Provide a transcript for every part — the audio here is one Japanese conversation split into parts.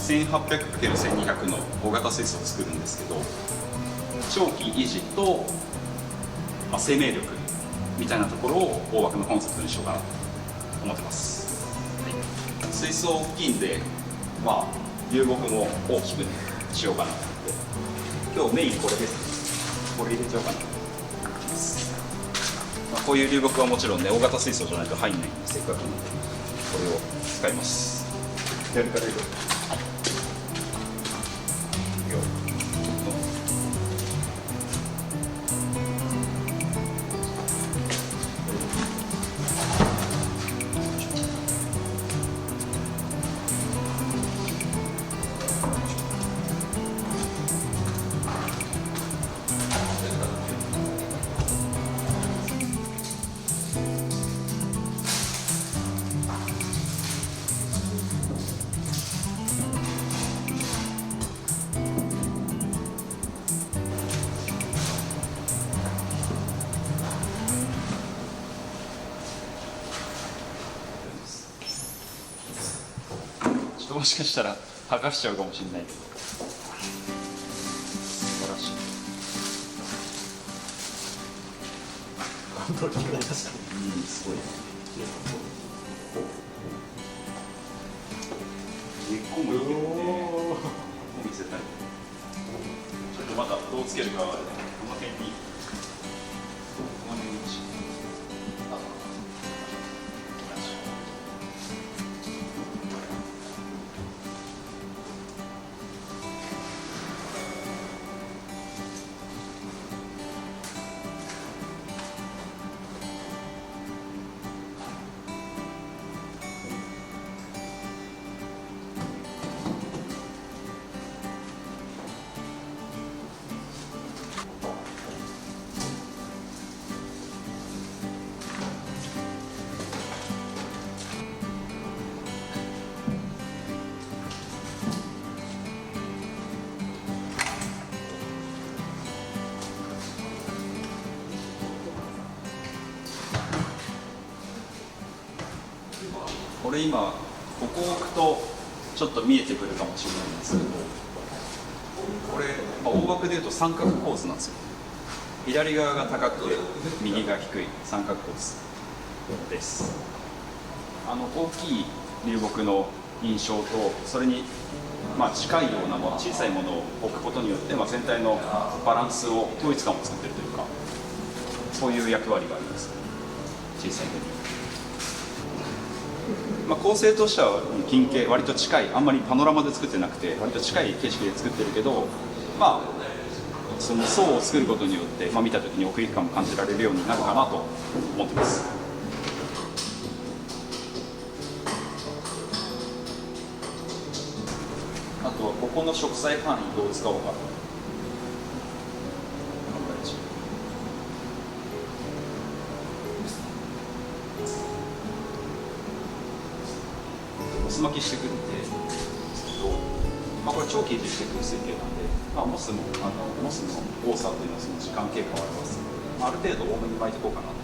1800×1200 の大型水槽を作るんですけど、長期維持と、生命力みたいなところを大枠のコンセプトにしようかなと思ってます。はい、水槽大きいんで、流木も大きくしようかなと思って、今日メインこれです。これ入れちゃおうかなと思います。こういう流木はもちろんね、大型水槽じゃないと入んないんで、せっかくなんでこれを使います。やるからいいよ。もしかしたら剥がしちゃうかもしれないけど、素晴らしい。コントロールになりましたね。すごい。根っこもいいけどね。見せたい。ちょっとまだどうつけるかはこの辺に。この辺に。これ今ここを置くとちょっと見えてくるかもしれないんですけど、これ、大枠でいうと三角構図なんですよ。左側が高くて右が低い三角構図です。大きい流木の印象とそれに近いようなもの、小さいものを置くことによって、全体のバランスを統一感を作っているというか、そういう役割があります。小さいのに。構成としては近景、割と近い、あんまりパノラマで作ってなくて割と近い景色で作ってるけど、その層を作ることによって、見た時に奥行き感も感じられるようになるかなと思ってます。あとはここの植栽範囲どう使おうかと考え中。モス巻きしていくんですけど、これ長期維持していく水系なんで、モスの多さというのはその時間経過を表すので、ある程度多めに巻いていこうかなと。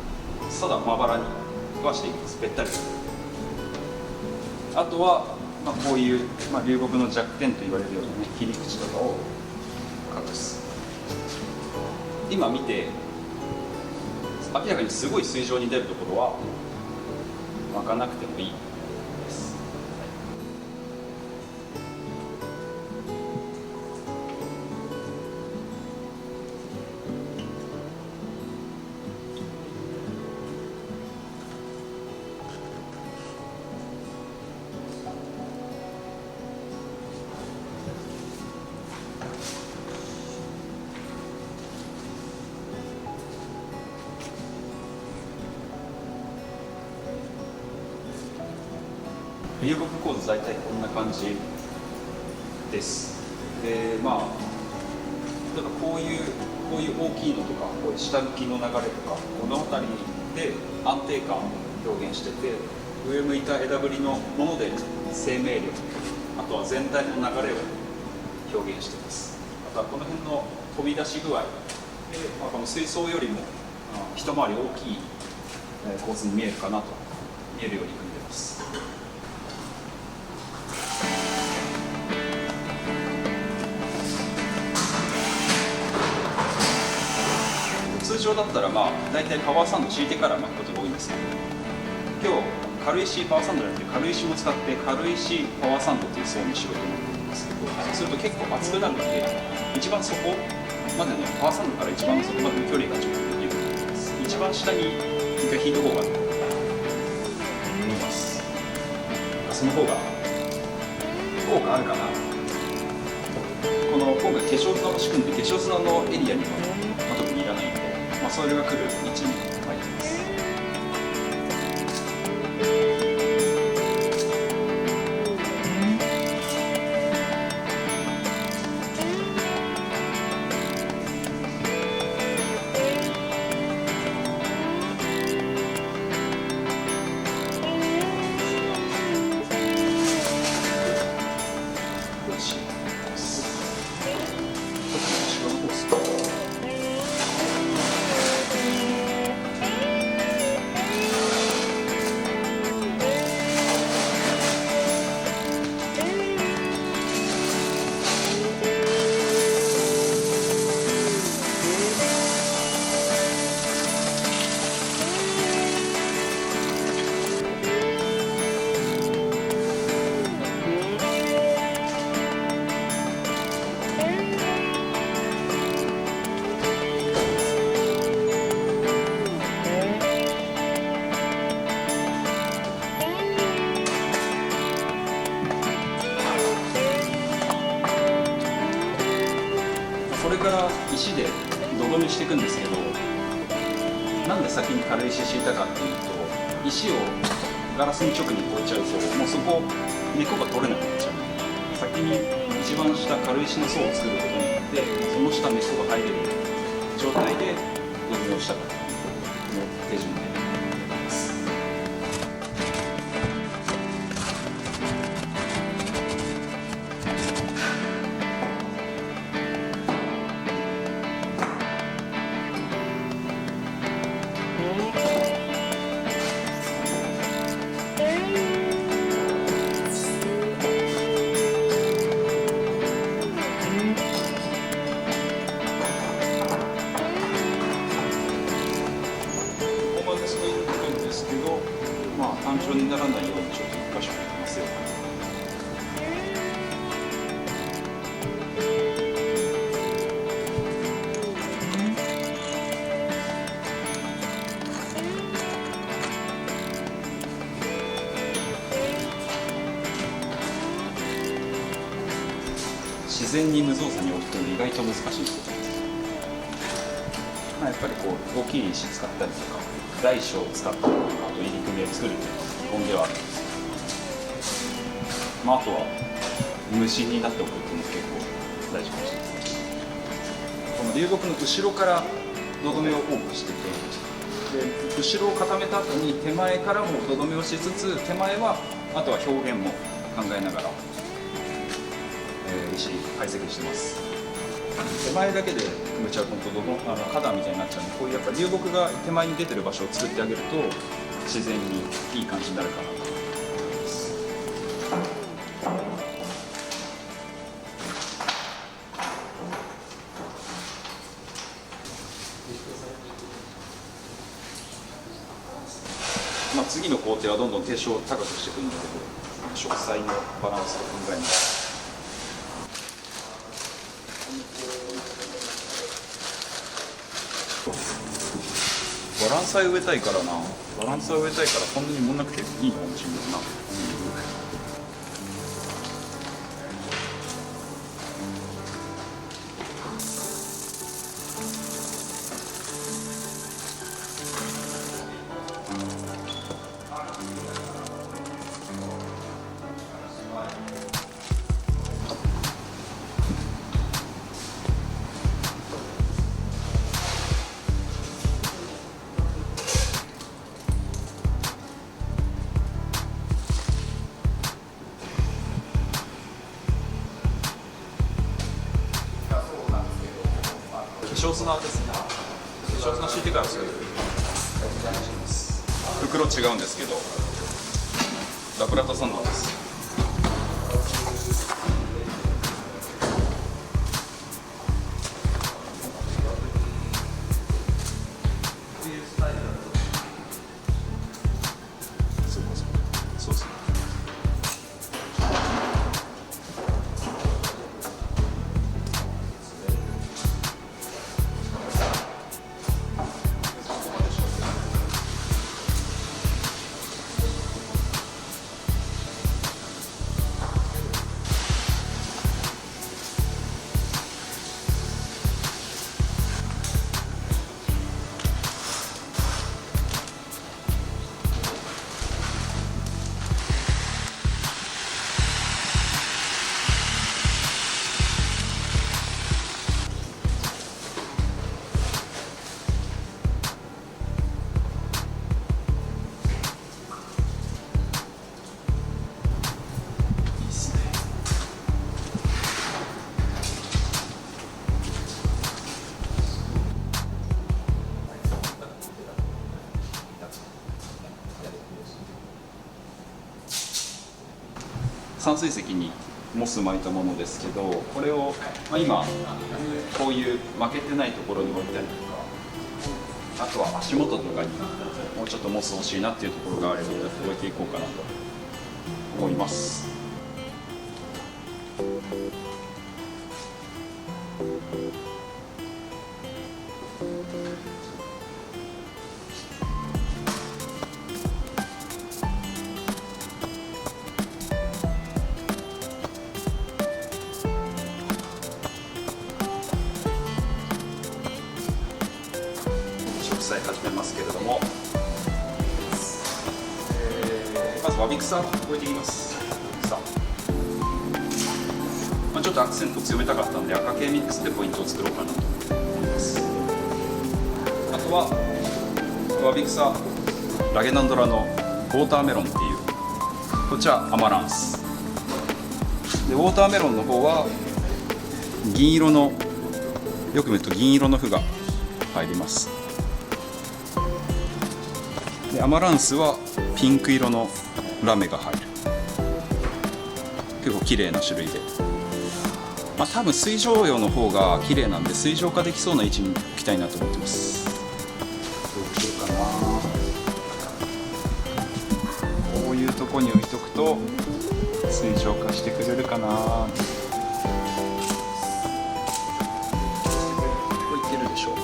ただまばらにはしていきます。べったり。あとは、こういう、流木の弱点と言われるようなね、切り口とかを隠す。今見て明らかにすごい水上に出るところは巻かなくてもいい。流木構図大体こんな感じです。で、例えばこういう大きいのとか、こういう下向きの流れとか、この辺りで安定感を表現してて、上向いた枝ぶりのもので生命力、あとは全体の流れを表現しています。あとはこの辺の飛び出し具合で、この水槽よりも一回り大きい構図に見えるかなと、見えるように組んでいます。通常だったら大体パワーサンド敷いてから巻くことが多いんですけど、今日軽石パワーサンドじゃなくて軽石も使って軽石パワーサンドという層にしようと思ってるんですけど、そうすると結構厚くなるので一番底までのパワーサンドから一番底までの距離がちょっとできると思います。一番下に一回引いた方が見えます。その方が効果あるかな。この今回化粧砂を仕組んで化粧砂のエリアには、特にいらないので、それが来る位置に入ります。これから石で土留めしていくんですけど、なんで先に軽石敷いたかっていうと、石をガラスに直に置いちゃうともうそこ根っこが取れなくなっちゃうので、先に一番下軽石の層を作ることによってその下根っこが入れる状態で土留めをしたからの手順で。単調にならないようにちょっと一箇所できますよ。自然に無造作に置くと意外と難しいことです。やっぱりこう大きい石使ったりとか大小を使ったりとか、あと入り組みを作るというのが基本ではあるんですけど、あとは無心になっておくっていうのも結構大事かもしれないです。この流木の後ろから土留めを多くしてて、で後ろを固めた後に手前からも土留めをしつつ、手前はあとは表現も考えながら、石解析してます。手前だけで埋めちゃうと花壇みたいになっちゃうんで、こういうやっぱ流木が手前に出てる場所を作ってあげると自然にいい感じになるかなと思います。次の工程はどんどん低床を高くしていくんだけど、植栽のバランスを考えながら。バランサイ植えたいからな。バランサイ植えたいからこんなに盛んなくていいのかもしれないな。化粧砂ですね。化粧砂敷いてからすぐ袋違うんですけど、ラプラタサンドです。散水石にモス巻いたものですけど、これを、今こういう負けてないところに置いたりとか、あとは足元とかにもうちょっとモス欲しいなっていうところがあれば置いていこうかなと思います。植栽始めますけれども、まずワビクサ置いていきます。さあ、ちょっとアクセント強めたかったんで赤系ミックスでポイントを作ろうかなと思います。あとはワビクサラゲナンドラのウォーターメロンっていう、こっちはアマランスで、ウォーターメロンの方は銀色の、よく見ると銀色の符が入ります。でアマランスはピンク色のラメが入る、結構綺麗な種類で、多分水上用の方が綺麗なんで水上化できそうな位置に置きたいなと思ってます。どうしようかな。こういうとこに置いとくと水上化してくれるかな。ここいけるでしょう。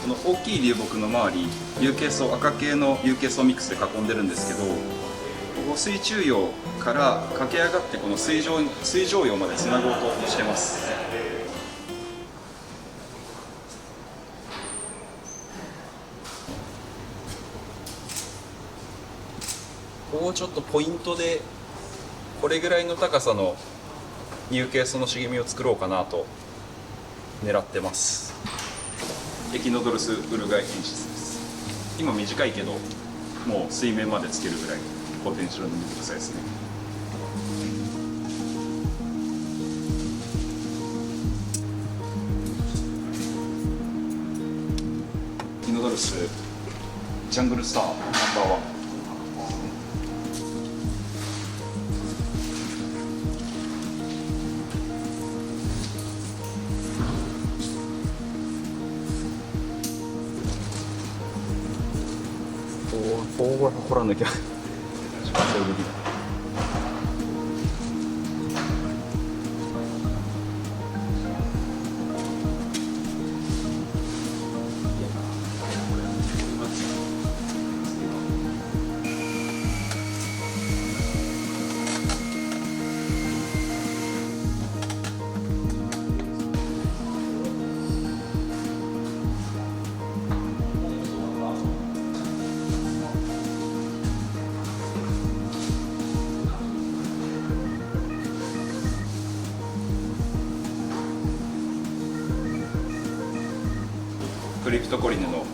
この大きい流木の周り、有形層、赤系の有形層ミックスで囲んでるんですけど、ここ水中葉から駆け上がってこの水上葉までつなごうとしてます。ここをちょっとポイントでこれぐらいの高さの有形層の茂みを作ろうかなと狙ってます。エキノドルスウルガイエンシスです。今短いけどもう水面までつけるぐらいポテンシャルの水草ですね。エキノドルスジャングルスターナンバーワン。掘らなきゃクリプトコリネの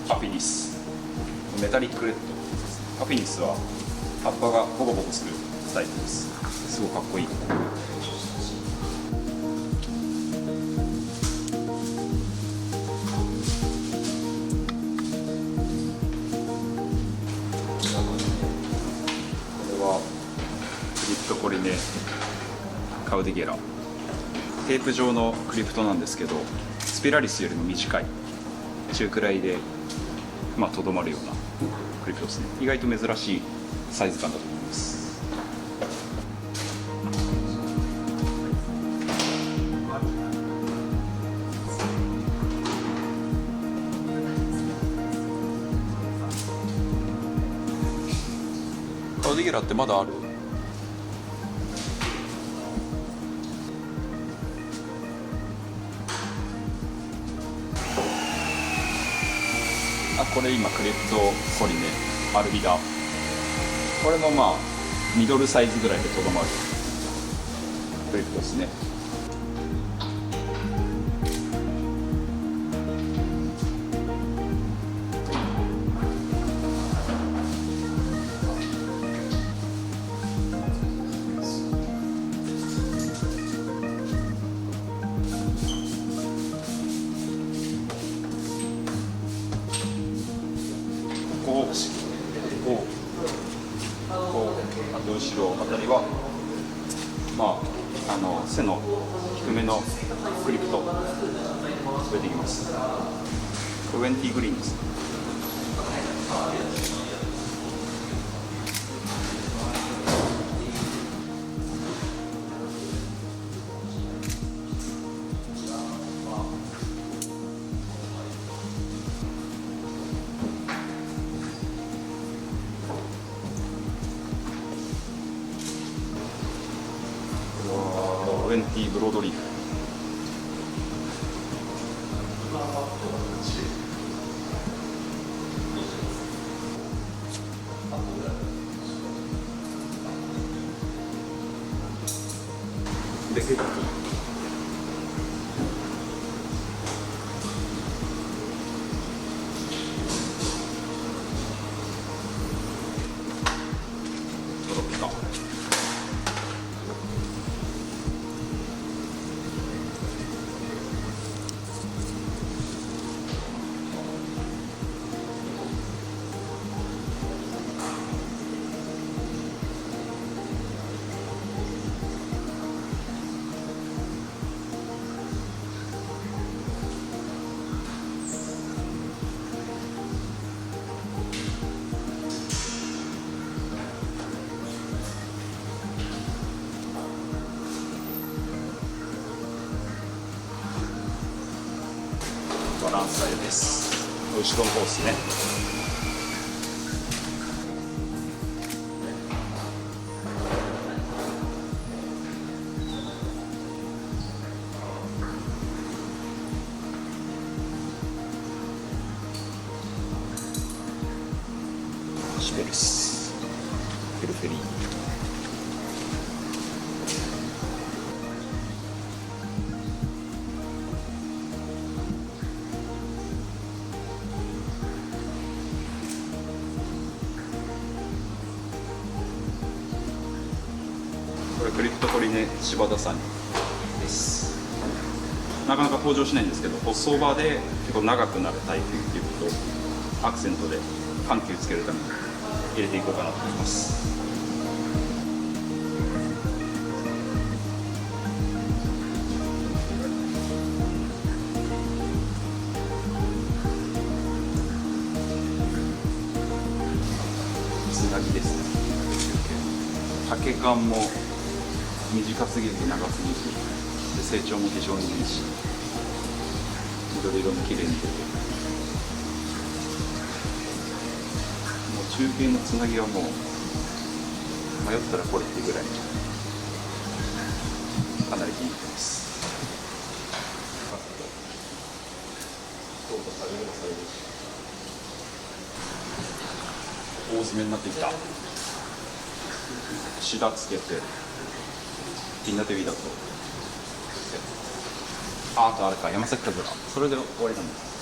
アフィニス、メタリックレッド。アフィニスは葉っぱがボコボコするタイプです。すごいかっこいい。クリプトコリネカウデゲラ、テープ状のクリプトなんですけど、スピラリスよりも短い中くらいでとどまるようなクリプトですね。意外と珍しいサイズ感だと思います。カウデゲラってまだある？これ今クリプトコリネアルビダ、これもミドルサイズぐらいでとどまるクリプトですね。こ後ろあたりは、まあ、背の低めのクリプト出てきます。20グリーンです。20ブロードリーフ。で、ケーキ。トロピカ。バランスタイルです。後ろの方ですね。シュベルス、フェルフェリー。これクリプトコリネ柴田さんです。なかなか登場しないんですけど、細オーバーで結構長くなるタイプっていうことをアクセントで緩急つけるために入れていこうかなと思います。つなぎですね。丈感も短すぎず長すぎずで成長も非常にいいし、緑色も綺麗に出て、もう中継のつなぎはもう迷ったらこれっていうぐらいかなり気に入ってます。大詰めになってきた。シダつけてピン立てウィダと、あとあれか、山崎かずら、それで終わりなんです。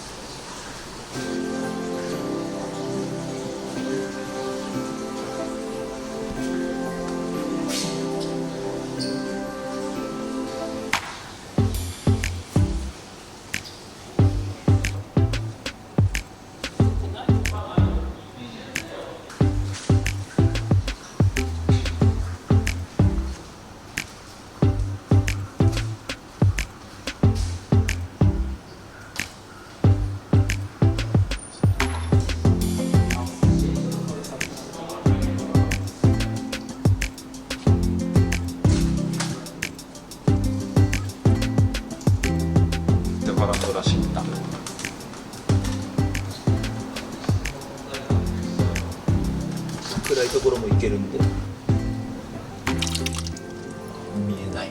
バランドらしいんだ。暗いところも行けるんで見えない。